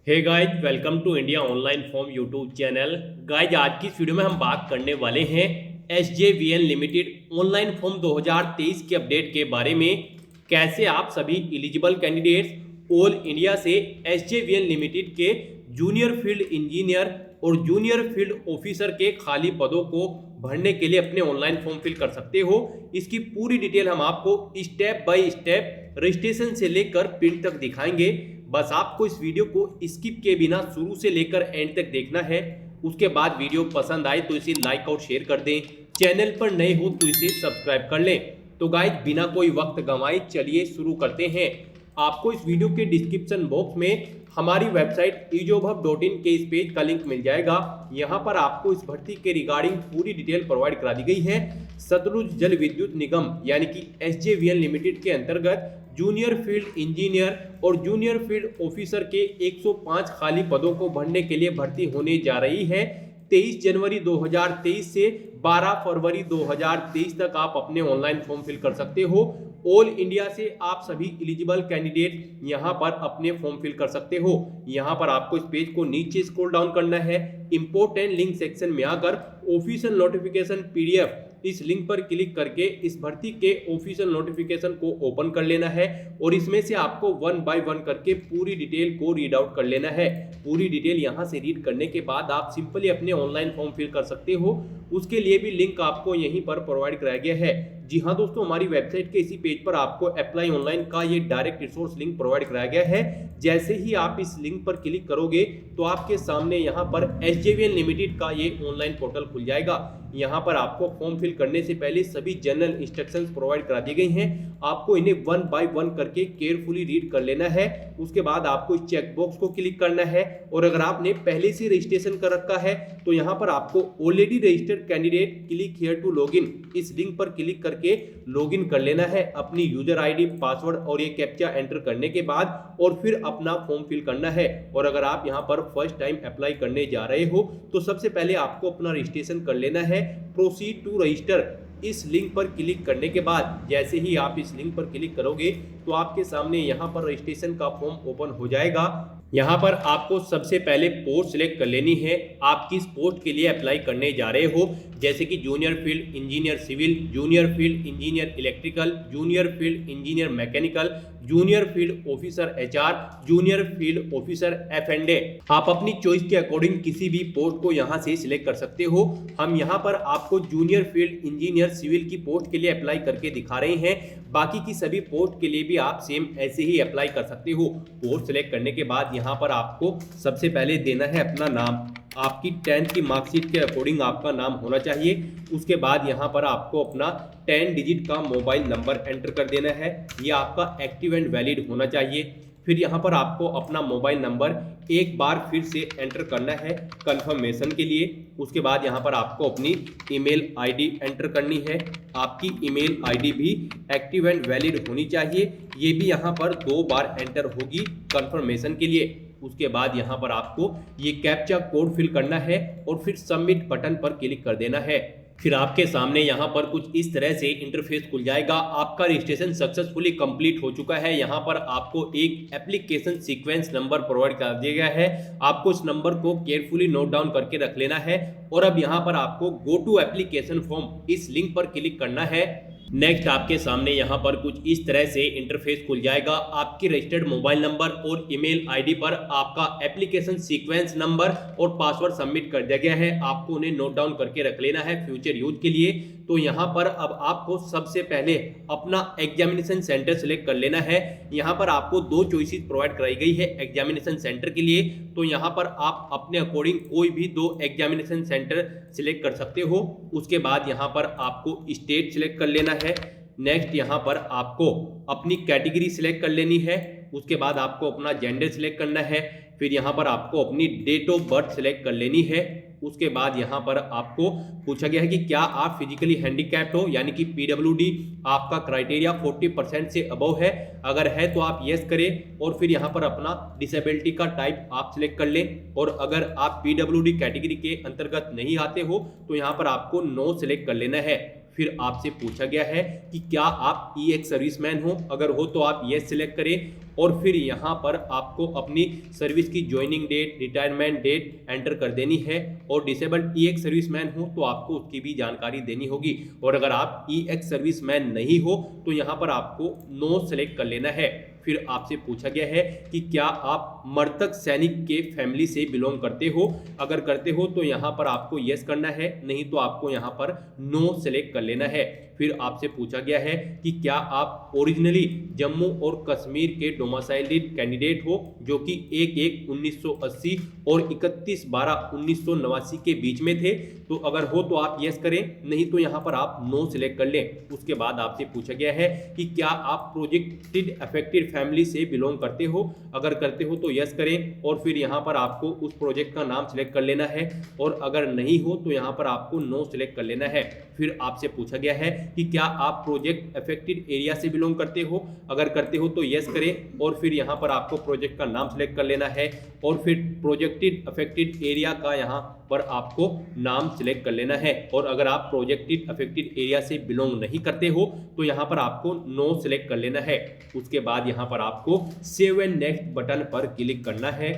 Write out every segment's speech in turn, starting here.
Hey guys, welcome to India online form YouTube channel. Guys, आज की इस video में हम बात करने वाले हैं SJVN लिमिटेड ऑनलाइन फॉर्म 2023 के अपडेट के बारे में। कैसे आप सभी एलिजिबल कैंडिडेट्स ऑल इंडिया से SJVN लिमिटेड के जूनियर फील्ड इंजीनियर और जूनियर फील्ड ऑफिसर के खाली पदों को भरने के लिए अपने ऑनलाइन फॉर्म फिल कर सकते हो। इसकी पूरी डिटेल हम आपको स्टेप बाय स्टेप रजिस्ट्रेशन से लेकर प्रिंट तक दिखाएंगे। बस आपको इस वीडियो को स्किप के बिना शुरू से लेकर एंड तक देखना है। उसके बाद वीडियो पसंद आए तो इसे लाइक और शेयर कर दें। चैनल पर नए हो तो इसे सब्सक्राइब कर लें। तो गाइस, बिना कोई वक्त गंवाए चलिए शुरू करते हैं। आपको इस वीडियो के डिस्क्रिप्शन बॉक्स में हमारी वेबसाइट ejobhub.in के इस पेज का लिंक मिल जाएगा। यहाँ पर आपको इस भर्ती के रिगार्डिंग पूरी डिटेल प्रोवाइड करा दी गई है। सतलुज जल विद्युत निगम यानी कि SJVN लिमिटेड के अंतर्गत जूनियर फील्ड इंजीनियर और जूनियर फील्ड ऑफिसर के 105 खाली पदों को भरने के लिए भर्ती होने जा रही है। 23 जनवरी 2023 से 12 फरवरी 2023 तक आप अपने ऑनलाइन फॉर्म फिल कर सकते हो। ऑल इंडिया से आप सभी एलिजिबल कैंडिडेट यहां पर अपने फॉर्म फिल कर सकते हो। यहां पर आपको इस पेज को नीचे स्क्रॉल डाउन करना है। इंपोर्टेंट लिंक सेक्शन में आकर ऑफिशियल नोटिफिकेशन PDF इस लिंक पर क्लिक करके इस भर्ती के ऑफिशियल नोटिफिकेशन को ओपन कर लेना है और इसमें से आपको 1 बाय 1 करके पूरी डिटेल को रीड आउट कर लेना है। पूरी डिटेल यहां से रीड करने के बाद आप सिंपली अपने ऑनलाइन फॉर्म फिल कर सकते हो। उसके लिए भी लिंक आपको यहीं पर प्रोवाइड कराया गया है। जी हाँ दोस्तों, हमारी वेबसाइट के इसी पेज पर आपको अप्लाई ऑनलाइन का ये डायरेक्ट रिसोर्स लिंक प्रोवाइड कराया गया है। जैसे ही आप इस लिंक पर क्लिक करोगे तो आपके सामने यहाँ पर SJVN लिमिटेड का ये ऑनलाइन पोर्टल खुल जाएगा। यहाँ पर आपको फॉर्म फिल करने से पहले सभी जनरल इंस्ट्रक्शंस प्रोवाइड करा दी गई हैं। आपको इन्हें 1 बाय 1 करके केयरफुली रीड कर लेना है। उसके बाद आपको इस चेकबॉक्स को क्लिक करना है और अगर आपने पहले से रजिस्ट्रेशन कर रखा है तो यहाँ पर आपको already registered candidate click here to login इस लिंक पर क्लिक करके लॉगिन कर लेना है अपनी यूजर ID, पासवर्ड और ये कैप्चा एंटर करने के बाद और फिर अपना फॉर्म फिल करना है। और अगर आप यहाँ पर फर्स्ट टाइम अप्लाई करने जा रहे हो तो सबसे पहले आपको अपना रजिस्ट्रेशन कर लेना है। प्रोसीड टू रजिस्टर इस लिंक पर क्लिक करने के बाद जैसे ही आप इस लिंक पर क्लिक करोगे तो आपके सामने यहाँ पर रजिस्ट्रेशन का फॉर्म ओपन हो जाएगा। यहाँ पर आपको सबसे पहले पोस्ट सिलेक्ट कर लेनी है। आप किस पोस्ट के लिए अप्लाई करने जा रहे हो, जैसे कि junior field engineer civil, junior field engineer electrical, junior field engineer mechanical, junior field officer HR, junior field officer F&A। आप अपनी चॉइस के अकॉर्डिंग किसी भी पोस्ट को यहाँ से सिलेक्ट कर सकते हो। हम यहाँ पर आपको जूनियर फील्ड इंजीनियर सिविल की पोस्ट के लिए अप्लाई करके दिखा रहे हैं। बाकी की सभी पोस्ट के लिए भी आप सेम ऐसे ही अप्लाई कर सकते हो। पोस्ट सिलेक्ट करने के बाद यहाँ पर आपको सबसे पहले देना है अपना नाम। आपकी 10th की मार्कशीट के अकॉर्डिंग आपका नाम होना चाहिए। उसके बाद यहाँ पर आपको अपना 10 डिजिट का मोबाइल नंबर एंटर कर देना है। ये आपका एक्टिव एंड वैलिड होना चाहिए। फिर यहाँ पर आपको अपना मोबाइल नंबर एक बार फिर से एंटर करना है कंफर्मेशन के लिए। उसके बाद यहाँ पर आपको अपनी ईमेल ID एंटर करनी है। आपकी ईमेल ID भी एक्टिव एंड वैलिड होनी चाहिए। ये भी यहाँ पर 2 बार एंटर होगी कंफर्मेशन के लिए। उसके बाद यहाँ पर आपको ये कैप्चा कोड फिल करना है और फिर सबमिट बटन पर क्लिक कर देना है। फिर आपके सामने यहाँ पर कुछ इस तरह से इंटरफेस खुल जाएगा। आपका रजिस्ट्रेशन सक्सेसफुली कंप्लीट हो चुका है। यहाँ पर आपको एक एप्लीकेशन सीक्वेंस नंबर प्रोवाइड कर दिया गया है। आपको इस नंबर को केयरफुली नोट डाउन करके रख लेना है और अब यहाँ पर आपको गो टू एप्लीकेशन फॉर्म इस लिंक पर क्लिक करना है। नेक्स्ट आपके सामने यहाँ पर कुछ इस तरह से इंटरफेस खुल जाएगा। आपकी रजिस्टर्ड मोबाइल नंबर और ईमेल ID पर आपका एप्लीकेशन सीक्वेंस नंबर और पासवर्ड सबमिट कर दिया गया है। आपको उन्हें नोट डाउन करके रख लेना है फ्यूचर यूज के लिए। तो यहाँ पर अब आपको सबसे पहले अपना एग्जामिनेशन सेंटर सिलेक्ट कर लेना है। यहाँ पर आपको 2 चॉइसेस प्रोवाइड कराई गई है एग्जामिनेशन सेंटर के लिए। तो यहाँ पर आप अपने अकॉर्डिंग कोई भी 2 एग्जामिनेशन सेंटर सिलेक्ट कर सकते हो। उसके बाद यहाँ पर आपको स्टेट सिलेक्ट कर लेना है। नेक्स्ट यहाँ पर आपको अपनी कैटेगरी सिलेक्ट कर लेनी है। उसके बाद आपको अपना जेंडर सिलेक्ट करना है। फिर यहाँ पर आपको अपनी डेट ऑफ बर्थ सिलेक्ट कर लेनी है। उसके बाद यहाँ पर आपको पूछा गया है कि क्या आप फिजिकली हैंडीकैप्ड हो, यानी कि PWD आपका क्राइटेरिया 40% से अबव है। अगर है तो आप यस करें और फिर यहाँ पर अपना डिसेबिलिटी का टाइप आप सिलेक्ट कर लें। और अगर आप PWD कैटेगरी के अंतर्गत नहीं आते हो तो यहाँ पर आपको नो सिलेक्ट कर लेना है। फिर आपसे पूछा गया है कि क्या आप एक्स सर्विसमैन हो, अगर हो तो आप यस सिलेक्ट करें और फिर यहाँ पर आपको अपनी सर्विस की joining date, retirement date enter कर देनी है। और डिसेबल्ड एक्स सर्विसमैन हो तो आपको उसकी भी जानकारी देनी होगी। और अगर आप एक्स सर्विसमैन नहीं हो तो यहाँ पर आपको नो सेलेक्ट कर लेना है। फिर आपसे पूछा गया है कि क्या आप मृतक सैनिक के फैमिली से बिलोंग करते हो, अगर करते हो तो यहाँ पर आपको यस करना है, नहीं तो आपको यहाँ पर नो सेलेक्ट कर लेना है। फिर आपसे पूछा गया है कि क्या आप ओरिजिनली जम्मू और कश्मीर के डोमिसाइल्ड कैंडिडेट हो जो कि 1/1/1980 और 31/12/1989 के बीच में थे, तो अगर हो तो आप यस करें, नहीं तो यहाँ पर आप नो सिलेक्ट कर लें। उसके बाद आपसे पूछा गया है कि क्या आप प्रोजेक्टेड अफेक्टेड फैमिली से बिलोंग करते हो, अगर करते हो तो यस करें और फिर यहाँ पर आपको उस प्रोजेक्ट का नाम सिलेक्ट कर लेना है और अगर नहीं हो तो यहाँ पर आपको नो सिलेक्ट कर लेना है। फिर आपसे पूछा गया है कि क्या आप प्रोजेक्ट अफेक्टेड एरिया से बिलोंग करते हो, अगर करते हो तो यस करें और फिर यहाँ पर आपको प्रोजेक्ट का नाम सिलेक्ट कर लेना है और फिर प्रोजेक्टेड अफेक्टेड एरिया का यहाँ पर आपको नाम सिलेक्ट कर लेना है। और अगर आप प्रोजेक्टेड अफेक्टेड एरिया से बिलोंग नहीं करते हो तो यहाँ पर आपको नो सिलेक्ट कर लेना है। उसके बाद यहाँ पर आपको सेव एंड नेक्स्ट बटन पर क्लिक करना है,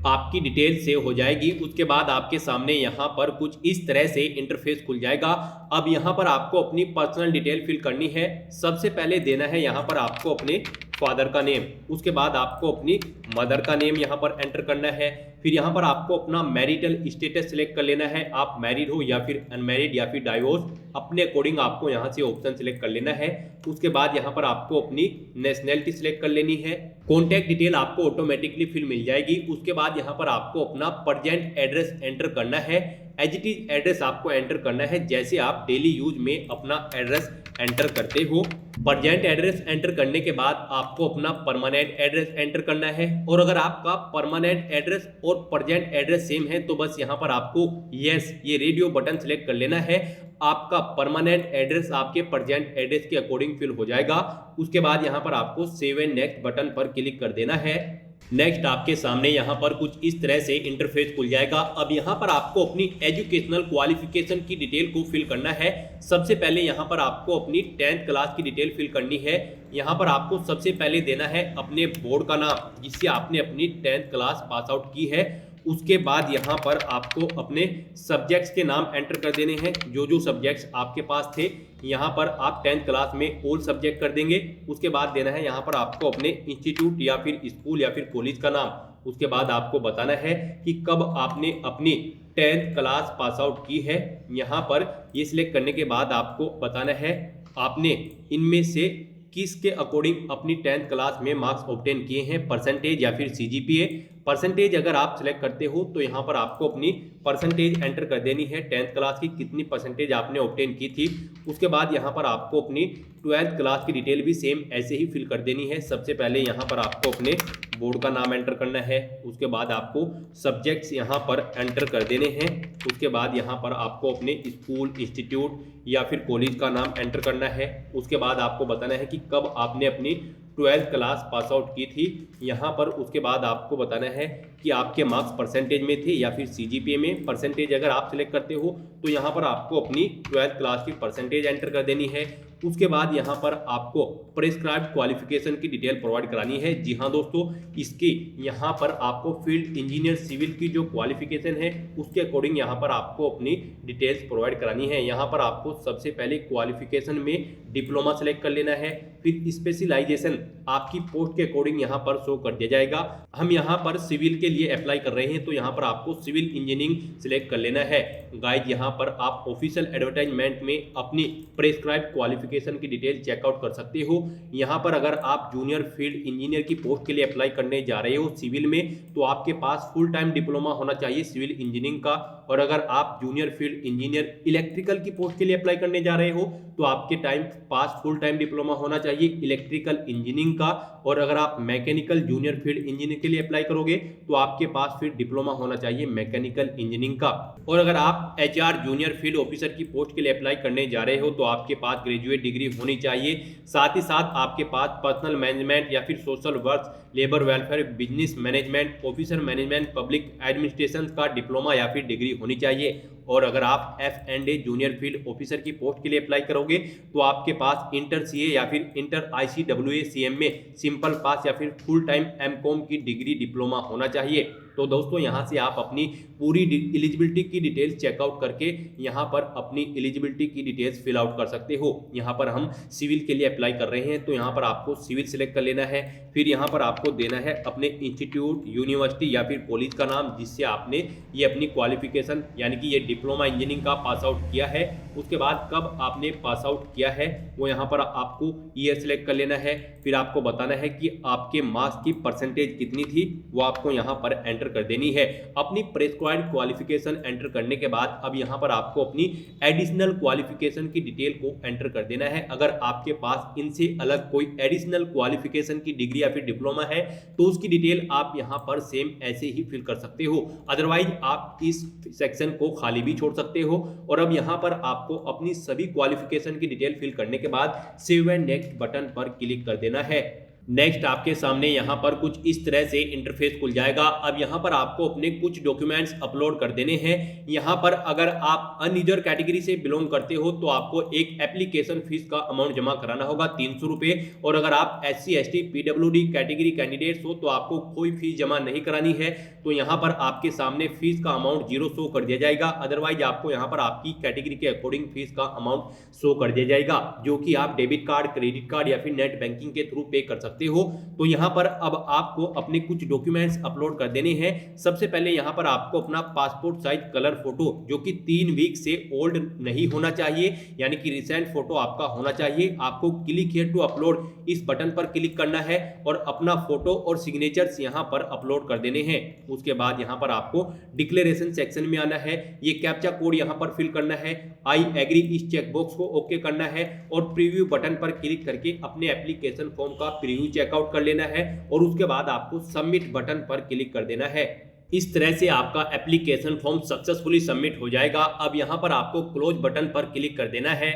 आपकी डिटेल सेव हो जाएगी। उसके बाद आपके सामने यहाँ पर कुछ इस तरह से इंटरफेस खुल जाएगा। अब यहाँ पर आपको अपनी पर्सनल डिटेल फिल करनी है। सबसे पहले देना है यहाँ पर आपको अपने फादर का नेम, उसके बाद आपको अपनी मदर का नेम यहाँ पर एंटर करना है। फिर यहाँ पर आपको अपना मैरिटल स्टेटस सिलेक्ट कर लेना है, आप मैरिड हो या फिर अनमैरिड या फिर डाइवोर्स, अपने अकॉर्डिंग आपको यहाँ से ऑप्शन सिलेक्ट कर लेना है। उसके बाद यहाँ पर आपको अपनी नेशनैलिटी सिलेक्ट कर लेनी है। कॉन्टैक्ट डिटेल आपको ऑटोमेटिकली फिल मिल जाएगी। उसके बाद यहाँ पर आपको अपना प्रेजेंट एड्रेस एंटर करना है, एज इट इज एड्रेस आपको एंटर करना है जैसे आप डेली यूज में अपना एड्रेस एंटर करते हो। प्रेजेंट एड्रेस एंटर करने के बाद आपको अपना परमानेंट एड्रेस एंटर करना है और अगर आपका परमानेंट एड्रेस और प्रेजेंट एड्रेस सेम है तो बस यहाँ पर आपको यस ये रेडियो बटन सिलेक्ट कर लेना है। आपका परमानेंट एड्रेस आपके प्रेजेंट एड्रेस के अकॉर्डिंग फिल हो जाएगा। उसके बाद यहाँ पर आपको सेव एंड नेक्स्ट बटन पर क्लिक कर देना है। नेक्स्ट आपके सामने यहाँ पर कुछ इस तरह से इंटरफेस खुल जाएगा। अब यहाँ पर आपको अपनी एजुकेशनल क्वालिफिकेशन की डिटेल को फिल करना है। सबसे पहले यहाँ पर आपको अपनी 10th क्लास की डिटेल फिल करनी है। यहाँ पर आपको सबसे पहले देना है अपने बोर्ड का नाम जिससे आपने अपनी 10th क्लास पास आउट की है। उसके बाद यहाँ पर आपको अपने सब्जेक्ट्स के नाम एंटर कर देने हैं, जो जो सब्जेक्ट्स आपके पास थे। यहाँ पर आप 10th क्लास में ऑल सब्जेक्ट कर देंगे। उसके बाद देना है यहाँ पर आपको अपने इंस्टीट्यूट या फिर स्कूल या फिर कॉलेज का नाम। उसके बाद आपको बताना है कि कब आपने अपनी 10th क्लास पास आउट की है। यहाँ पर ये सिलेक्ट करने के बाद आपको बताना है आपने इनमें से किसके अकॉर्डिंग अपनी 10th क्लास में मार्क्स ऑब्टेन किए हैं, परसेंटेज या फिर सीजीपीए। परसेंटेज अगर आप सिलेक्ट करते हो तो यहाँ पर आपको अपनी परसेंटेज एंटर कर देनी है, 10th क्लास की कितनी परसेंटेज आपने ऑब्टेन की थी। उसके बाद यहाँ पर आपको अपनी 12th क्लास की डिटेल भी सेम ऐसे ही फिल कर देनी है। सबसे पहले यहाँ पर आपको अपने बोर्ड का नाम एंटर करना है। उसके बाद आपको सब्जेक्ट्स यहाँ पर एंटर कर देने हैं। उसके बाद यहाँ पर आपको अपने स्कूल, इंस्टीट्यूट या फिर कॉलेज का नाम एंटर करना है। उसके बाद आपको बताना है कि कब आपने अपनी 12th क्लास पास आउट की थी यहाँ पर। उसके बाद आपको बताना है कि आपके मार्क्स परसेंटेज में थे या फिर सीजीपीए में। परसेंटेज अगर आप सिलेक्ट करते हो तो यहाँ पर आपको अपनी 12th क्लास की परसेंटेज एंटर कर देनी है। उसके बाद यहाँ पर आपको प्रेस्क्राइब्ड क्वालिफिकेशन की डिटेल प्रोवाइड करानी है। जी हाँ दोस्तों, इसकी यहाँ पर आपको फील्ड इंजीनियर सिविल की जो क्वालिफिकेशन है उसके अकॉर्डिंग यहाँ पर आपको अपनी डिटेल्स प्रोवाइड करानी है। यहाँ पर आपको सबसे पहले क्वालिफिकेशन में डिप्लोमा सेलेक्ट कर लेना है, फिर स्पेशलाइजेशन आपकी पोस्ट के अकॉर्डिंग यहाँ पर शो कर दिया जाएगा। हम यहाँ पर सिविल के लिए अप्लाई कर रहे हैं तो यहाँ पर आपको सिविल इंजीनियरिंग सिलेक्ट कर लेना है। गाइड यहाँ पर आप ऑफिशियल एडवर्टाइजमेंट में अपनी प्रेस्क्राइब्ड क्वालिफिकेशन की डिटेल चेकआउट कर सकते हो। यहाँ पर अगर आप जूनियर फील्ड इंजीनियर की पोस्ट के लिए अप्लाई करने जा रहे हो सिविल में तो आपके पास फुल टाइम डिप्लोमा होना चाहिए सिविल इंजीनियरिंग का। और अगर आप जूनियर फील्ड इंजीनियर इलेक्ट्रिकल की पोस्ट के लिए अप्लाई करने जा रहे हो तो आपके पास फुल टाइम डिप्लोमा होना चाहिए इलेक्ट्रिकल इंजीनियरिंग का। और अगर आप मैकेनिकल जूनियर फील्ड इंजीनियर के लिए अप्लाई करोगे तो आपके पास फिर डिप्लोमा होना चाहिए मैकेनिकल इंजीनियरिंग का। और अगर आप एचआर जूनियर फील्ड ऑफिसर की पोस्ट के लिए अप्लाई करने जा रहे हो तो आपके पास ग्रेजुएट डिग्री होनी चाहिए। साथ ही साथ आपके पास पर्सनल मैनेजमेंट या फिर social work, labour welfare, business management, officer management, public administration का डिप्लोमा या फिर डिग्री होनी चाहिए। और अगर आप F&A जूनियर फील्ड ऑफिसर की पोस्ट के लिए अप्लाई करोगे तो आपके पास इंटर CA या फिर इंटर ICWA-CM में सिंपल पास या फिर फुल टाइम MCOM की डिग्री डिप्लोमा होना चाहिए। तो दोस्तों यहाँ से आप अपनी पूरी एलिजिबिलिटी की डिटेल्स चेकआउट करके यहाँ पर अपनी एलिजिबिलिटी की डिटेल्स फिल आउट कर सकते हो। यहाँ पर हम सिविल के लिए अप्लाई कर रहे हैं तो यहाँ पर आपको सिविल सिलेक्ट कर लेना है। फिर यहाँ पर आपको देना है अपने इंस्टीट्यूट, यूनिवर्सिटी या फिर कॉलेज का नाम जिससे आपने ये अपनी क्वालिफिकेशन यानी कि ये डिप्लोमा इंजीनियरिंग का पास आउट किया है। उसके बाद कब आपने पास आउट किया है वो यहाँ पर आपको ईयर सिलेक्ट कर लेना है। फिर आपको बताना है कि आपके मार्क्स की परसेंटेज कितनी थी वो आपको यहाँ पर एंटर कर देनी है। अपनी प्रेस्क्राइब्ड क्वालिफिकेशन एंटर करने के बाद अब यहाँ पर आपको अपनी एडिशनल क्वालिफिकेशन की डिटेल को एंटर कर देना है। अगर आपके पास इनसे अलग कोई एडिशनल क्वालिफिकेशन की डिग्री या फिर डिप्लोमा है तो उसकी डिटेल आप यहाँ पर सेम ऐसे ही फिल कर सकते हो, अदरवाइज आप इस सेक्शन को खाली भी छोड़ सकते हो। और अब यहाँ पर आपको अपनी सभी क्वालिफिकेशन की डिटेल फिल करने के बाद सेव एंड नेक्स्ट बटन पर क्लिक कर देना है। नेक्स्ट आपके सामने यहाँ पर कुछ इस तरह से इंटरफेस खुल जाएगा। अब यहाँ पर आपको अपने कुछ डॉक्यूमेंट्स अपलोड कर देने हैं। यहाँ पर अगर आप अनरिजर्व कैटेगरी से बिलोंग करते हो तो आपको एक एप्लीकेशन फीस का अमाउंट जमा कराना होगा 300 रुपये, और अगर आप SC ST PWD category candidates हो तो आपको कोई फीस जमा नहीं करानी है। तो यहाँ पर आपके सामने फीस का अमाउंट 0 शो कर दिया जाएगा, अदरवाइज आपको यहाँ पर आपकी कैटेगरी के अकॉर्डिंग फीस का अमाउंट शो कर दिया जाएगा जो कि आप डेबिट कार्ड, क्रेडिट कार्ड या फिर नेट बैंकिंग के थ्रू पे कर सकते हो। तो यहां पर अब आपको अपने कुछ डॉक्यूमेंट्स अपलोड कर देने हैं। सबसे पहले यहां पर आपको अपना पासपोर्ट साइज कलर फोटो जो कि 3 वीक से ओल्ड नहीं होना चाहिए, यानी कि रिसेंट फोटो आपका होना चाहिए। आपको क्लिक हियर टू अपलोड इस बटन पर क्लिक करना है और अपना फोटो और सिग्नेचर्स यहां पर अपलोड कर देने हैं। उसके बाद यहां पर आपको डिक्लेरेशन सेक्शन में आना है, ये कैप्चा कोड यहां पर फिल करना है, आई एग्री इस चेकबॉक्स को ओके करना है और प्रीव्यू बटन पर क्लिक करके अपने एप्लीकेशन फॉर्म का प्रीव्यू चेकआउट कर लेना है और उसके बाद आपको सबमिट बटन पर क्लिक कर देना है। इस तरह से आपका एप्लीकेशन फॉर्म सक्सेसफुली सबमिट हो जाएगा। अब यहां पर आपको क्लोज बटन पर क्लिक कर देना है।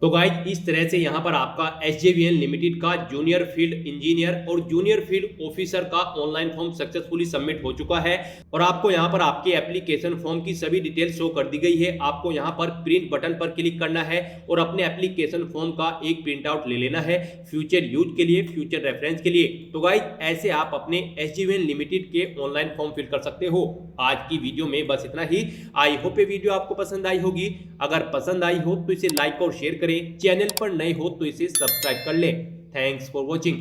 तो गाइज इस तरह से यहाँ पर आपका SJVN लिमिटेड का जूनियर फील्ड इंजीनियर और जूनियर फील्ड ऑफिसर का ऑनलाइन फॉर्म सक्सेसफुली सबमिट हो चुका है और आपको यहाँ पर आपके एप्लीकेशन फॉर्म की सभी डिटेल शो कर दी गई है। आपको यहाँ पर प्रिंट बटन पर क्लिक करना है और अपने एप्लीकेशन फॉर्म का एक प्रिंट आउट ले लेना है फ्यूचर यूज के लिए, फ्यूचर रेफरेंस के लिए। तो गाइज ऐसे आप अपने SJVN लिमिटेड के ऑनलाइन फॉर्म फिल कर सकते हो। आज की वीडियो में बस इतना ही। आई होप ये वीडियो आपको पसंद आई होगी। अगर पसंद आई हो तो इसे लाइक और शेयर करें, चैनल पर नए हो तो इसे सब्सक्राइब कर लें। Thanks for watching.